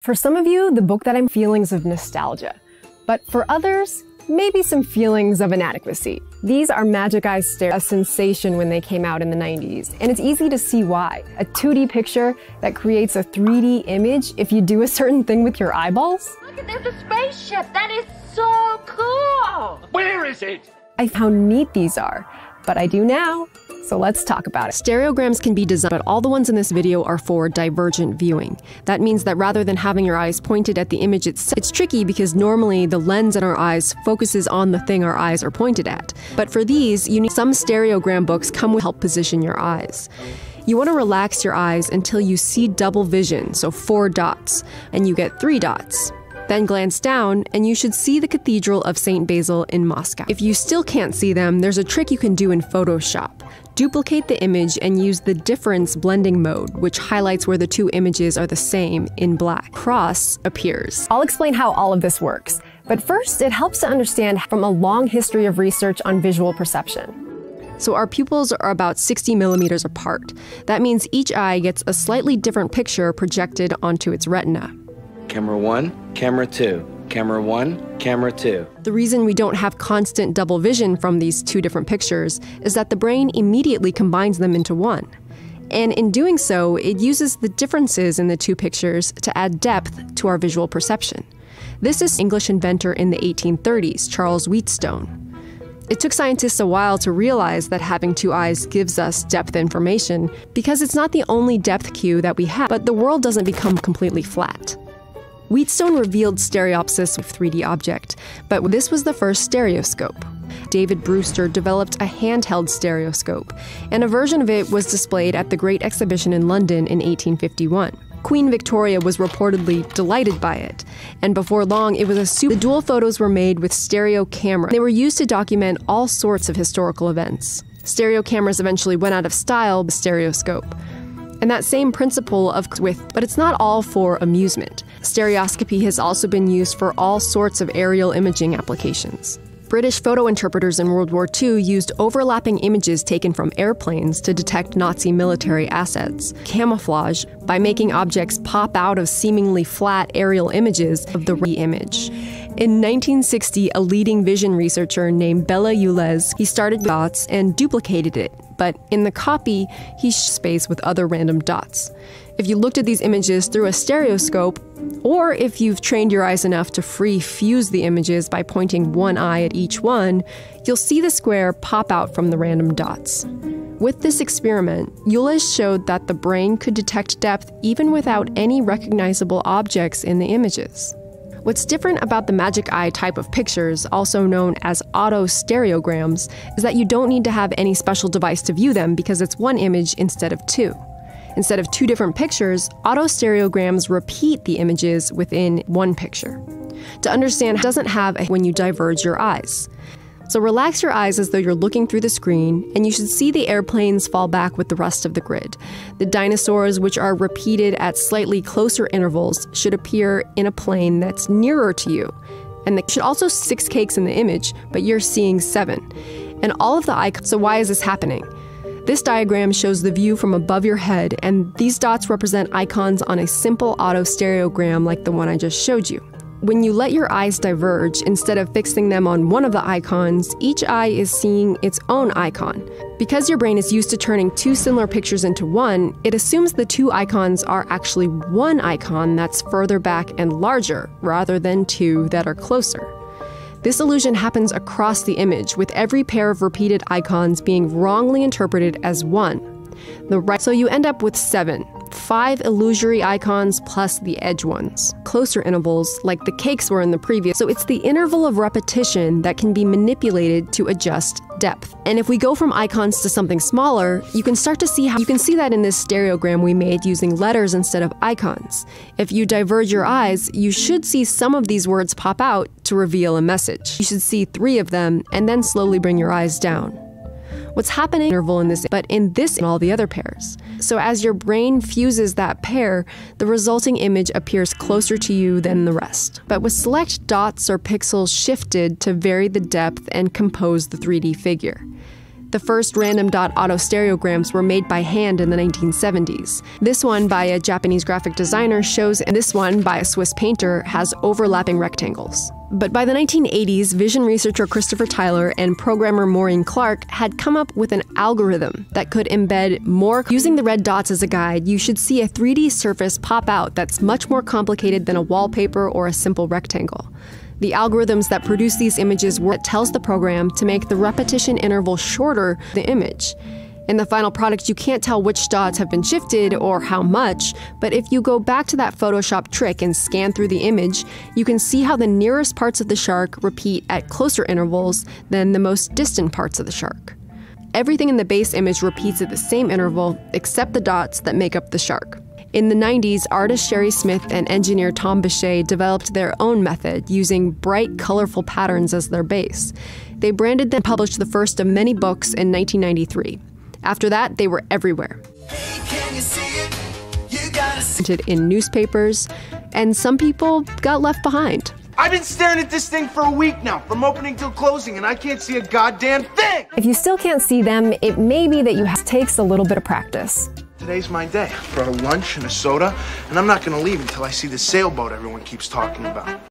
For some of you, the book that I'm feelings of nostalgia, but for others, maybe some feelings of inadequacy. These are MagicEye a sensation when they came out in the 90s, and it's easy to see why. A 2D picture that creates a 3D image if you do a certain thing with your eyeballs? Look, there's a spaceship! That is so cool! Where is it? I found how neat these are, but I do now. So let's talk about it. Stereograms can be designed, but all the ones in this video are for divergent viewing. That means that rather than having your eyes pointed at the image itself, it's tricky because normally the lens in our eyes focuses on the thing our eyes are pointed at. But for these, you need some stereogram books come with help position your eyes. You want to relax your eyes until you see double vision, so 4 dots, and you get 3 dots. Then glance down, and you should see the Cathedral of St. Basil in Moscow. If you still can't see them, there's a trick you can do in Photoshop. Duplicate the image and use the difference blending mode, which highlights where the two images are the same in black. Cross appears. I'll explain how all of this works, but first it helps to understand from a long history of research on visual perception. So our pupils are about 60 millimeters apart. That means each eye gets a slightly different picture projected onto its retina. Camera 1, camera 2. Camera 1, camera 2. The reason we don't have constant double vision from these two different pictures is that the brain immediately combines them into one. And in doing so, it uses the differences in the two pictures to add depth to our visual perception. This is English inventor in the 1830s, Charles Wheatstone. It took scientists a while to realize that having two eyes gives us depth information because it's not the only depth cue that we have, but the world doesn't become completely flat. Wheatstone revealed stereopsis of 3D object, but this was the first stereoscope. David Brewster developed a handheld stereoscope, and a version of it was displayed at the Great Exhibition in London in 1851. Queen Victoria was reportedly delighted by it, and before long it was the dual photos were made with stereo camera. They were used to document all sorts of historical events. Stereo cameras eventually went out of style, the stereoscope. And that same principle but it's not all for amusement. Stereoscopy has also been used for all sorts of aerial imaging applications. British photo interpreters in World War II used overlapping images taken from airplanes to detect Nazi military assets. Camouflage by making objects pop out of seemingly flat aerial images of the image. In 1960, a leading vision researcher named Bela Ulez, he started dots and duplicated it, but in the copy, he space with other random dots. If you looked at these images through a stereoscope, or if you've trained your eyes enough to fuse the images by pointing one eye at each one, you'll see the square pop out from the random dots. With this experiment, Ulez showed that the brain could detect depth even without any recognizable objects in the images. What's different about the MagicEye type of pictures, also known as Autostereograms, is that you don't need to have any special device to view them because it's one image instead of two. Instead of two different pictures, Autostereograms repeat the images within one picture. To understand, it doesn't have when you diverge your eyes. So relax your eyes as though you're looking through the screen, and you should see the airplanes fall back with the rest of the grid. The dinosaurs, which are repeated at slightly closer intervals, should appear in a plane that's nearer to you. And there should also 6 cakes in the image, but you're seeing 7. And all of the icons. So why is this happening? This diagram shows the view from above your head, and these dots represent icons on a simple autostereogram like the one I just showed you. When you let your eyes diverge, instead of fixing them on one of the icons, each eye is seeing its own icon. Because your brain is used to turning 2 similar pictures into one, it assumes the 2 icons are actually one icon that's further back and larger, rather than 2 that are closer. This illusion happens across the image, with every pair of repeated icons being wrongly interpreted as one. So you end up with 7. 5 illusory icons plus the edge ones. Closer intervals, like the cakes were in the previous. So it's the interval of repetition that can be manipulated to adjust depth. And if we go from icons to something smaller, you can start to see how you can see that in this stereogram we made using letters instead of icons. If you diverge your eyes, you should see some of these words pop out to reveal a message. You should see 3 of them and then slowly bring your eyes down. What's happening interval in this, but in this and all the other pairs. So as your brain fuses that pair, the resulting image appears closer to you than the rest. But with select dots or pixels shifted to vary the depth and compose the 3D figure. The first random dot autostereograms were made by hand in the 1970s. This one by a Japanese graphic designer shows, and this one by a Swiss painter has overlapping rectangles. But by the 1980s, vision researcher Christopher Tyler and programmer Maureen Clark had come up with an algorithm that could embed more. Using the red dots as a guide, you should see a 3D surface pop out that's much more complicated than a wallpaper or a simple rectangle. The algorithms that produce these images tells the program to make the repetition interval shorter than the image. In the final product, you can't tell which dots have been shifted or how much, but if you go back to that Photoshop trick and scan through the image, you can see how the nearest parts of the shark repeat at closer intervals than the most distant parts of the shark. Everything in the base image repeats at the same interval, except the dots that make up the shark. In the 90s, artist Sherry Smith and engineer Tom Bechet developed their own method using bright, colorful patterns as their base. They branded them and published the first of many books in 1993. After that, they were everywhere. In newspapers, and some people got left behind. I've been staring at this thing for a week now, from opening till closing, and I can't see a goddamn thing! If you still can't see them, it may be that it takes a little bit of practice. Today's my day. I brought a lunch and a soda, and I'm not gonna leave until I see the sailboat everyone keeps talking about.